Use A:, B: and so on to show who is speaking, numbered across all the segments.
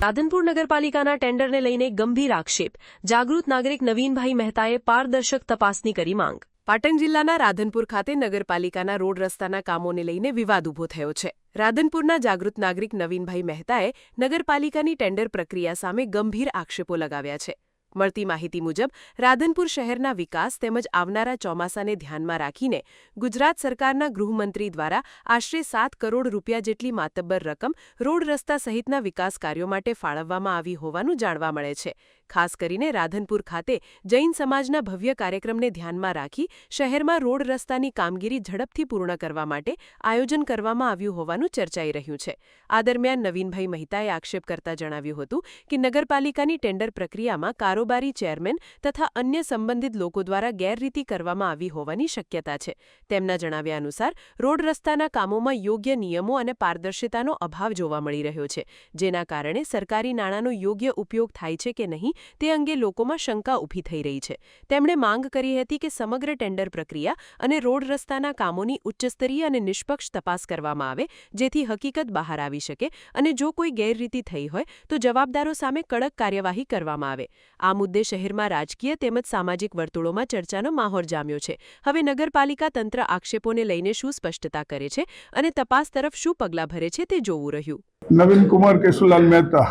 A: રાધનપુર નગરપાલિકાના ટેન્ડરને લઈને ગંભીર આક્ષેપ. જાગૃત નાગરિક નવીનભાઈ મહેતાએ પારદર્શક તપાસની કરી માંગ. પાટણ જિલ્લાના રાધનપુર ખાતે નગરપાલિકાના રોડ રસ્તાના કામોને લઈને વિવાદ ઊભો થયો છે. રાધનપુરના જાગૃત નાગરિક નવીનભાઈ મહેતાએ નગરપાલિકાની ટેન્ડર પ્રક્રિયા સામે ગંભીર આક્ષેપો લગાવ્યા છે. મળતી માહિતી મુજબ રાધનપુર શહેરના વિકાસ તેમજ આવનારા ચોમાસાને ધ્યાનમાં રાખીને ગુજરાત સરકારના ગૃહમંત્રી દ્વારા આશરે 7 કરોડ રૂપિયા જેટલી માતબ્બર રકમ રોડ રસ્તા સહિતના વિકાસ કાર્યો માટે ફાળવવામાં આવી હોવાનું જાણવા મળે છે. ખાસ કરીને રાધનપુર ખાતે જૈન સમાજના ભવ્ય કાર્યક્રમને ધ્યાનમાં રાખી શહેરમાં રોડ રસ્તાની કામગીરી ઝડપથી પૂર્ણ કરવા માટે આયોજન કરવામાં આવ્યું હોવાનું ચર્ચાઈ રહ્યું છે. આ દરમિયાન નવીનભાઈ મહેતાએ આક્ષેપ કરતા જણાવ્યું હતું કે નગરપાલિકાની ટેન્ડર પ્રક્રિયામાં કારોબારી ચેરમેન તથા અન્ય સંબંધિત લોકો દ્વારા ગેરરીતિ કરવામાં આવી હોવાની શક્યતા છે. તેમના જણાવ્યા અનુસાર રોડ રસ્તાના કામોમાં યોગ્ય નિયમો અને પારદર્શિતાનો અભાવ જોવા મળી રહ્યો છે, જેના કારણે સરકારી નાણાંનો યોગ્ય ઉપયોગ થાય છે કે નહીં તે અંગે લોકોમાં શંકા ઊભી થઈ રહી છે. તેમણે માંગ કરી હતી કે સમગ્ર ટેન્ડર પ્રક્રિયા અને રોડ રસ્તાના કામોની ઉચ્ચસ્તરીય અને નિષ્પક્ષ તપાસ કરવામાં આવે, જેથી હકીકત બહાર આવી શકે અને જો કોઈ ગેરરીતિ થઈ હોય તો જવાબદારો સામે કડક કાર્યવાહી કરવામાં આવે. આ મુદ્દે શહેરમાં રાજકીય તેમજ સામાજિક વર્તુળોમાં ચર્ચાનો માહોલ જામ્યો છે. હવે નગરપાલિકા તંત્ર આક્ષેપોને લઈને શું સ્પષ્ટતા કરે છે અને તપાસ તરફ શું પગલાં ભરે છે તે જોવું રહ્યું.
B: નવીન કુમાર કેશુલાલ મહેતા.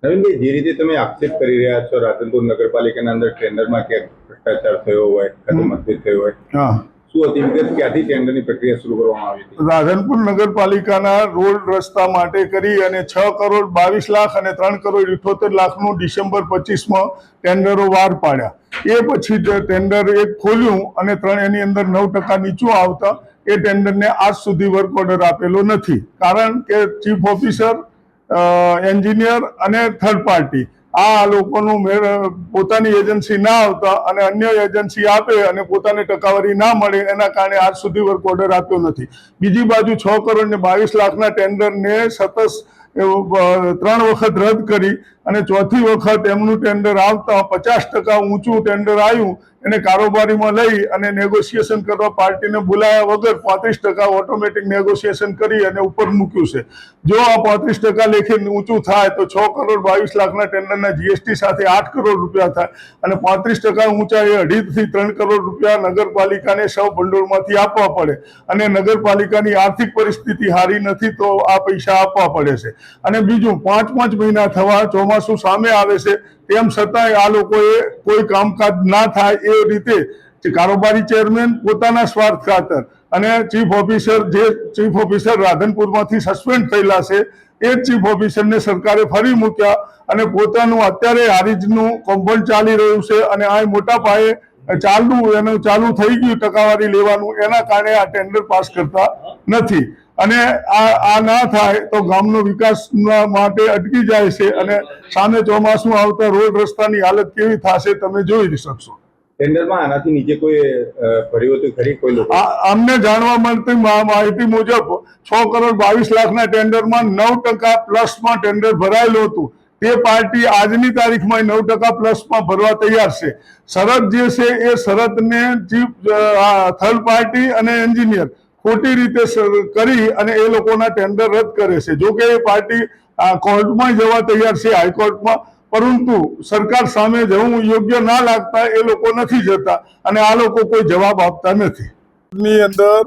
C: નવીનભાઈ, જે રીતે તમે આક્ષેપ કરી રહ્યા છો રાધનપુર નગરપાલિકાના અંદર ટેન્ડરમાં ક્યાંક ભ્રષ્ટાચાર થયો હોય, મતભેદ થયો હોય, શું હતી વિગત? ક્યાંથી ટેન્ડરની પ્રક્રિયા શરૂ કરવામાં આવી હતી?
B: રાધનપુર નગરપાલિકાના રોડ રસ્તા માટે કરી અને 6 કરોડ 22 લાખ અને 3 કરોડ 78 લાખનું ડિસેમ્બર 25માં ટેન્ડરો વાર પાડ્યા. એ પછી ટેન્ડર એક ખોલ્યું અને એની અંદર 9% નીચું આવતા એ ટેન્ડરને આજ સુધી વર્ક ઓર્ડર આપેલો નથી. કારણ કે ચીફ ઓફિસર, એન્જિનિયર અને થર્ડ પાર્ટી આ લોકોનું પોતાની એજન્સી ના આવતા અને અન્ય એજન્સી આપે અને પોતાને ટકાવારી ના મળે, એના કારણે આજ સુધી વર્ક ઓર્ડર આપ્યો નથી. બીજી બાજુ 6 કરોડ ને 22 લાખના ટેન્ડરને સતત 3 વખત રદ કરી અને ચોથી વખત એમનું ટેન્ડર આવતા 50% ઊંચું ટેન્ડર આવ્યું એને કારોબારીમાં લઈ અને નેગોશિએશન કરવા પાર્ટીને બોલાયા વગર 35% ઓટોમેટિક નેગોશિએશન કરી અને ઉપર મૂક્યું છે. જો આ 35% લેખે ઊંચું થાય તો 6 કરોડ 22 લાખના ટેન્ડરના જીએસટી સાથે 8 કરોડ રૂપિયા થાય અને 35% ઊંચા એ 2.5 થી 3 કરોડ રૂપિયા નગરપાલિકાને સૌ ભંડોળમાંથી આપવા પડે અને નગરપાલિકાની આર્થિક પરિસ્થિતિ સારી નથી તો આ પૈસા આપવા પડે છે. અને બીજું 5 મહિના થવા ચોમાસું સામે આવે છે તેમ છતાંય આ લોકોએ કોઈ કામકાજ ના થાય એ રીતે કારોબારી ચેરમેન પોતાના સ્વાર્થ ખાતર અને ચીફ ઓફિસર રાધનપુરમાંથી સસ્પેન્ડ થયેલા છે એ ચીફ ઓફિસરને સરકારે ફરી મૂક્યા અને પોતાનું અત્યારે હારીજનું કૌભાંડ ચાલી રહ્યું છે અને આ મોટા પાયે ચાલુ થઈ ગયું ટકાવારી લેવાનું, એના કારણે આ ટેન્ડર પાસ કરતા નથી. અને આ ના થાય તો ગામનો વિકાસ માટે અટકી જાય છે અને સામે ચોમાસું આવતા રોડ રસ્તાની હાલત કેવી થશે તમે જોઈ શકશો.
C: ટેન્ડરમાં આનાથી નીચે કોઈ ભર્યું હતું ખરી? કોઈ લોકો
B: અમને જાણવા મળતી માહિતી મુજબ 6 કરોડ 22 લાખના ટેન્ડરમાં 9% પ્લસમાં ટેન્ડર ભરાયેલું હતું. તે પાર્ટી આજની તારીખમાં 9% પ્લસમાં ભરવા તૈયાર છે. શરત જે છે એ શરતને થર્ડ પાર્ટી અને એન્જિનિયર ખોટી રીતે કરી અને એ લોકોના ટેન્ડર રદ કરે છે. જો કે એ પાર્ટી કોર્ટમાં જવા તૈયાર છે, હાઈકોર્ટમાં, પરંતુ સરકાર સામે જવું યોગ્ય ના લાગતા એ લોકો નથી જતા અને આ લોકો કોઈ જવાબ આપતા નથી. ની અંદર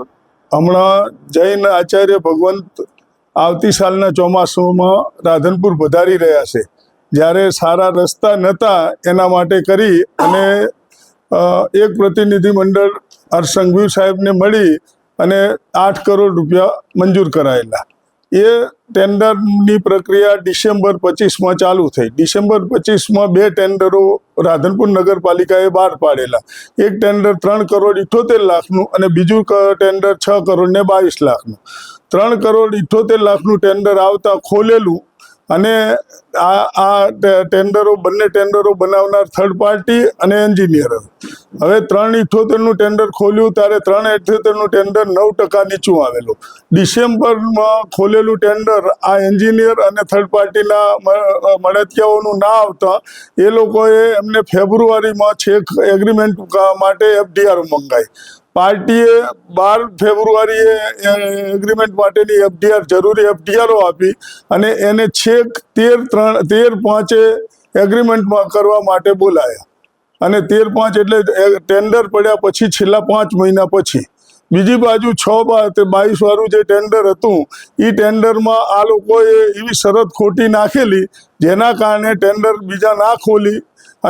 B: હમણાં જૈન આચાર્ય ભગવંત આવતી સાલના ચોમાસામાં રાધનપુર પધારી રહ્યા છે. જ્યારે સારા રસ્તા નહોતા એના માટે કરી અને એક પ્રતિનિધિ મંડળ હર્ષ સંઘવી સાહેબને મળી અને 8 કરોડ રૂપિયા મંજૂર કરાયેલા. એ ટેન્ડરની પ્રક્રિયા ડિસેમ્બર 25માં ચાલુ થઈ. ડિસેમ્બર 25માં 2 ટેન્ડરો રાધનપુર નગરપાલિકાએ બહાર પાડેલા. એક ટેન્ડર 3 કરોડ 78 લાખનું અને બીજું ટેન્ડર 6 કરોડ ને 22 લાખનું. 3 કરોડ 78 લાખનું ટેન્ડર આવતા ખોલેલું અને બંને ટેન્ડરો બનાવનાર થર્ડ પાર્ટી અને એન્જિનિયર. હવે 378નું ટેન્ડર ખોલ્યું ત્યારે 378નું ટેન્ડર 9% નીચું આવેલું. ડિસેમ્બરમાં ખોલેલું ટેન્ડર આ એન્જિનિયર અને થર્ડ પાર્ટીના મળતિયાઓનું ના આવતા એ લોકોએ એમને ફેબ્રુઆરીમાં છેક એગ્રીમેન્ટ માટે FDR મંગાવી. પાર્ટીએ 12 ફેબ્રુઆરીએ એગ્રીમેન્ટ માટેની FDR જરૂરી FDRઓ આપી અને એને છેક 13/5 એગ્રીમેન્ટમાં કરવા માટે બોલાયા અને 13/5 એટલે ટેન્ડર પડ્યા પછી છેલ્લા 5 મહિના પછી બીજી બાજુ 6/22 વાળું જે ટેન્ડર હતું એ ટેન્ડરમાં આ લોકોએ એવી શરત ખોટી નાખેલી જેના કારણે ટેન્ડર બીજા ના ખોલી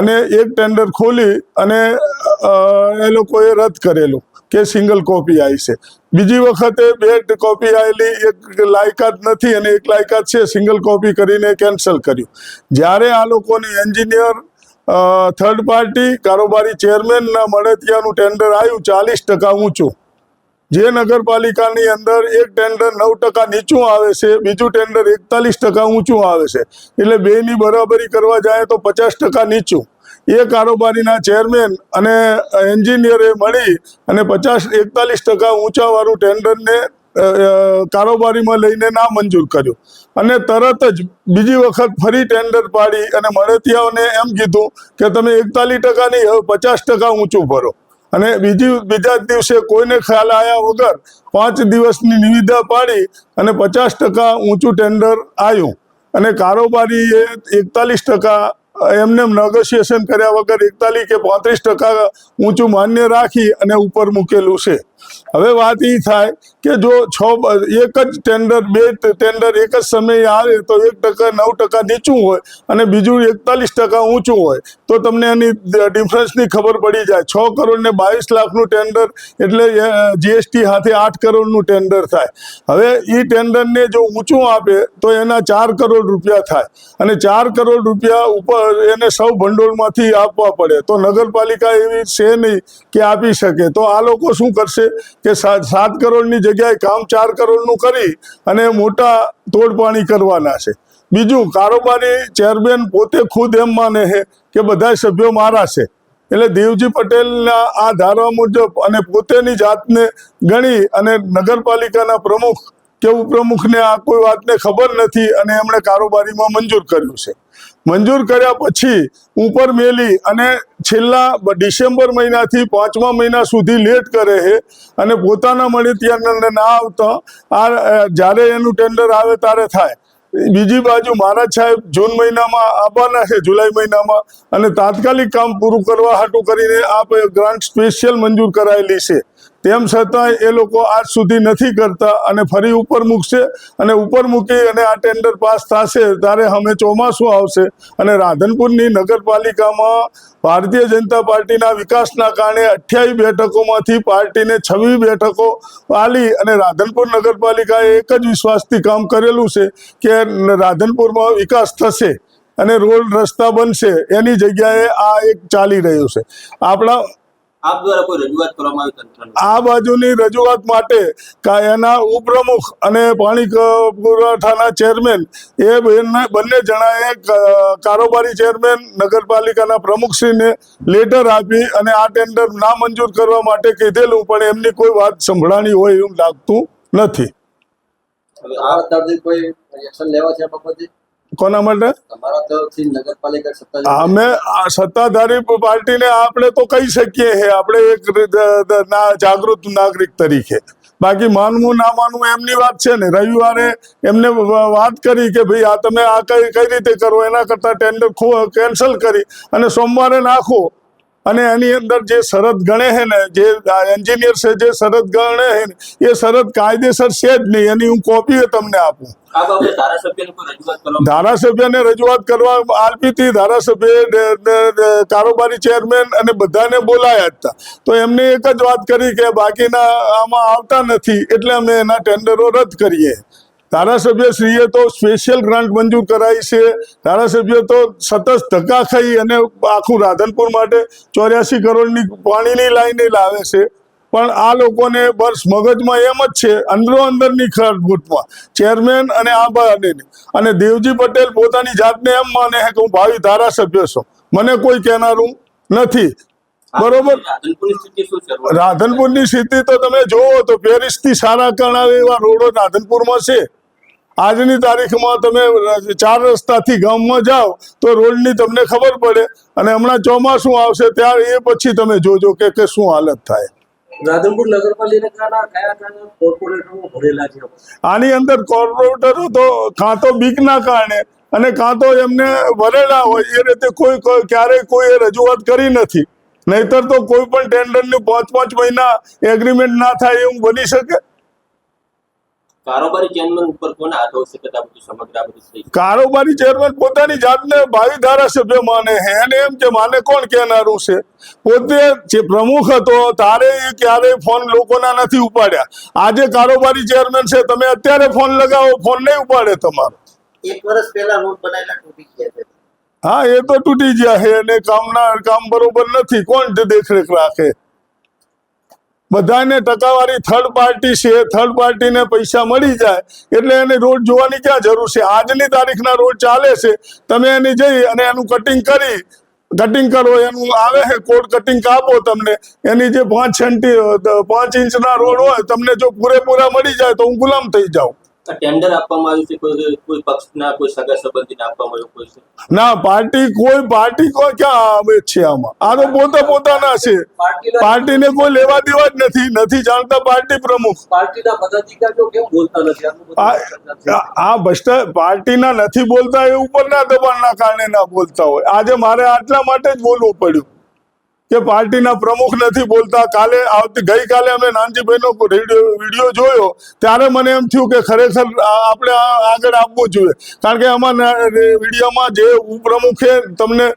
B: અને એક ટેન્ડર ખોલી અને એ લોકોએ રદ કરેલું કે સિંગલ કોપી આવી છે. બીજી વખતે 2 કોપી આવેલી, એક લાયકાત નથી અને એક લાયકાત છે, સિંગલ કોપી કરીને કેન્સલ કર્યું. જ્યારે આ લોકોની એન્જિનિયર થર્ડ પાર્ટી કારોબારી ચેરમેનના મળતિયાનું ટેન્ડર આવ્યું 40% ઊંચું, જે નગરપાલિકાની અંદર એક ટેન્ડર 9% નીચું આવે છે, બીજું ટેન્ડર 41% ઊંચું આવે છે, એટલે બેની બરાબરી કરવા જાય તો 50% નીચું. એ કારોબારીના ચેરમેન અને એન્જિનિયરે મળી અને 41% ઊંચાવાળું ટેન્ડરને કારોબારીમાં લઈને ના મંજૂર કર્યું અને તરત જ બીજી વખત ફરી ટેન્ડર પાડી અને મળતિયાઓને એમ કીધું કે તમે 41% નહીં, હવે 50% ઊંચું ભરો. અને બીજા દિવસે કોઈને ખ્યાલ આવ્યા વગર 5 દિવસની નિવિદા પાડી અને 50% ઊંચું ટેન્ડર આવ્યું અને કારોબારીએ 41% એમને નેગોશિએશન કર્યા વગર 41 કે 35% ઊંચું માન્ય રાખી અને ઉપર મૂકેલું છે. હવે વાત એ થાય કે જો એક જ ટેન્ડર 2 ટેન્ડર એક જ સમયે આવે તો 1% 9% નીચું હોય અને બીજું 41% ઊંચું હોય તો તમને એની ડિફરન્સની ખબર પડી જાય. 6 કરોડ ને 22 લાખનું ટેન્ડર એટલે GST સાથે 8 કરોડનું ટેન્ડર થાય. હવે એ ટેન્ડરને જો ઊંચું આપે તો એના 4 કરોડ રૂપિયા થાય અને 4 કરોડ રૂપિયા ઉપર એને સૌ ભંડોળમાંથી આપવા પડે તો નગરપાલિકા એવી છે નહીં કે આપી શકે. તો આ લોકો શું કરશે કે 7 કરોડની જગ્યાએ કામ 4 કરોડનું કરી અને મોટા તોડપાણી કરવાના છે. બીજું, કારોબારી ચેરમેન પોતે ખુદ એમ માને છે કે બધા સભ્યો મારા છે, એટલે દેવજી પટેલના આ ધારા મુજબ અને પોતેની જાતને ગણી અને નગરપાલિકાના પ્રમુખ કે ઉપપ્રમુખને આ કોઈ વાતને ખબર નથી અને એમણે કારોબારીમાં મંજૂર કર્યું છે. મંજૂર કર્યા પછી ઉપર મેલી અને છેલ્લા ડિસેમ્બર મહિનાથી 5મા મહિના સુધી લેટ કરે છે અને પોતાના મળતિયાને ના આવતા આ જ્યારે એનું ટેન્ડર આવે ત્યારે થાય. બીજી બાજુ મહારાજ સાહેબ જૂન મહિનામાં આવવાના છે, જુલાઈ મહિનામાં, અને તાત્કાલિક કામ પૂરું કરવા હાટું કરીને આ ગ્રાન્ટ સ્પેશિયલ મંજૂર કરાયેલી છે. તેમ છતાં એ લોકો આજ સુધી નથી કરતા અને ફરી ઉપર મૂકશે અને ઉપર મૂકી અને આ ટેન્ડર પાસ થશે ત્યારે અમે ચોમાસું આવશે અને રાધનપુરની નગરપાલિકામાં ભારતીય જનતા પાર્ટીના વિકાસના કારણે 28 બેઠકોમાંથી પાર્ટીને 26 બેઠકો આલી અને રાધનપુર નગરપાલિકાએ એક જ વિશ્વાસથી કામ કરેલું છે કે રાધનપુરમાં વિકાસ થશે અને રોડ રસ્તા બનશે. એની જગ્યાએ આ એક ચાલી રહ્યું છે. આપણા
D: આપ દ્વારા કોઈ રજૂઆત કરવામાં આવી તંત્રને?
B: આ બાજુની રજૂઆત માટે એના ઉપપ્રમુખ અને પાણી પુરવઠાના ચેરમેન એ બંને જણાએ કારોબારી ચેરમેન નગરપાલિકાના પ્રમુખશ્રીને લેટર આપી અને આ ટેન્ડર ના મંજૂર કરવા માટે કીધેલું, પણ એમની કોઈ વાત સંભળાણી હોય એવું લાગતું નથી.
D: હવે આ તરફથી કોઈ એક્શન લેવા છે આ બાબતે?
B: કોના માટે?
D: તમારા તરફથી નગરપાલિકા સત્તા?
B: અમે સત્તાધારી પાર્ટીને આપણે તો કહી શકીએ છે, આપણે એક જાગૃત નાગરિક તરીકે. બાકી માનવું ના માનવું એમની વાત છે ને. રવિવારે એમને વાત કરી કે ભાઈ આ તમે આ કઈ રીતે કરો, એના કરતાં ટેન્ડર કેન્સલ કરી અને સોમવારે નાખો અને એની અંદર જે શરત ગણે છે ને, જે એન્જિનિયર છે જે શરત ગણે છે ને, એ શરત કાયદેસર છે જ નહીં. એની હું કોપી તમને આપું.
D: આ બાબતે ધારાસભ્યને કોઈ રજૂઆત કરવા?
B: ધારાસભ્યને રજૂઆત કરવા આપી હતી. ધારાસભ્ય કારોબારી ચેરમેન અને બધાને બોલાયા હતા તો એમને એક જ વાત કરી કે બાકીના આમાં આવતા નથી એટલે અમે એના ટેન્ડરો રદ કરીએ. ધારાસભ્યશ્રીએ તો સ્પેશિયલ ગ્રાન્ટ મંજૂર કરાવી છે. ધારાસભ્ય તો સતત ધક્કા ખાઈ અને આખું રાધનપુર માટે 84 કરોડની પાણીની લાઈને લાવે છે. પણ આ લોકોને બસ મગજમાં એમ જ છે, અંદરોઅંદરની ખરબૂટમાં ચેરમેન અને આ બાને અને દેવજી પટેલ પોતાની જાતને એમ માને છે કે હું ભાવિ ધારાસભ્ય છું, મને કોઈ કહેનારું નથી. બરોબર. રાધનપુરની સ્થિતિ તો તમે જોવો તો પેરિસથી સારા કણાવે એવા રોડો રાધનપુરમાં છે. આજની તારીખમાં તમે 4 રસ્તાથી ગામમાં જાઓ તો રોડની તમને ખબર પડે અને હમણાં ચોમાસું આવશે ત્યારે એ પછી તમે જોજો કે શું હાલત થાય.
D: રાધનપુર નગરપાલિકાના કયા કયા કોર્પોરેટરો ભરેલા છે?
B: આની અંદર કોર્પોરેટરો તો કાં તો બીકના કારણે અને કાં તો એમને ભરેલા હોય એ રીતે ક્યારેય કોઈ રજૂઆત કરી નથી. નહીતર તો કોઈ પણ ટેન્ડરની 5 મહિના એગ્રીમેન્ટ ના થાય એવું બની શકે.
E: કારોબારી ચેરમેન ઉપર કોના હાથ હોય શકે? આ બધું સમગ્ર આ બધું થઈ
B: કારોબારી ચેરમેન પોતાની જાતને ભાવિ ધારાસભ્ય માને છે એને એમ કે માને કોણ કહેનારું છે. પોતે જે પ્રમુખ હતો તારે એ ક્યારેય ફોન લોકોના નથી ઉપાડ્યા. આજે કારોબારી ચેરમેન છે, તમે અત્યારે ફોન લગાવો, ફોન નહીં ઉપાડે તમારો.
D: 1 વર્ષ પહેલા રોડ બનાવેલા તૂટી ગયા છે.
B: હા, એ તો તૂટી ગયા છે અને કામ બરોબર નથી. કોણ દેખરેખ રાખે? બધાને ટકાવારી થર્ડ પાર્ટી છે, થર્ડ પાર્ટીને પૈસા મળી જાય એટલે એને રોડ જોવાની ક્યાં જરૂર છે? આજની તારીખના રોડ ચાલે છે, તમે એની જઈ અને એનું કટિંગ કરો, એનું આવે છે કોડ કટિંગ કાપો. તમને એની જે 5 ઇંચના રોડ હોય તમને જો પૂરેપૂરા મળી જાય તો હું ગુલામ થઈ જાઉં.
E: ટેન્ડર આપવામાં આવ્યું છે કોઈ પક્ષના કોઈ સગા સંબંધીને આપવામાં આવ્યું કોઈ છે?
B: ના, પાર્ટી કોઈ ક્યાં આવે છે આમાં? આ તો પોતાના છે. પાર્ટીને કોઈ લેવા દેવા જ નથી જાણતા પાર્ટી પ્રમુખ.
D: પાર્ટીના પદાધિકારીઓ કેમ બોલતા નથી?
B: પાર્ટીના નથી બોલતા એ ઉપરના દબાણના કારણે ના બોલતા હોય. આજે મારે આટલા માટે જ બોલવું પડ્યું કે પાર્ટીના પ્રમુખ નથી બોલતા. ગઈકાલે અમે નાનજીભાઈનો વિડીયો જોયો ત્યારે મને એમ થયું કે ખરેખર આપણે આગળ આપવું જોઈએ. કારણ કે અમારા વિડીયોમાં જે ઉપપ્રમુખે તમને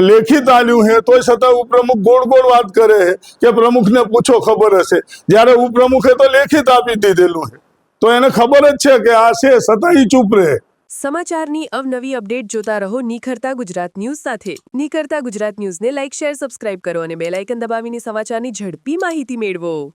B: લેખિત આલ્યું છે તોય છતાં ઉપપ્રમુખ ગોળ વાત કરે છે કે પ્રમુખને પૂછો, ખબર હશે. જ્યારે ઉપપ્રમુખે તો લેખિત આપી દીધેલું છે તો એને ખબર જ છે કે આ છે, છતાં ચૂપ રહે.
A: સમાચારની અવનવી અપડેટ જોતા રહો નિખરતા ગુજરાત ન્યૂઝ સાથે. નિખરતા ગુજરાત ન્યૂઝને લાઇક, શેર, સબસ્ક્રાઇબ કરો અને બેલ આઇકન દબાવીને સમાચારની ઝડપી માહિતી મેળવો.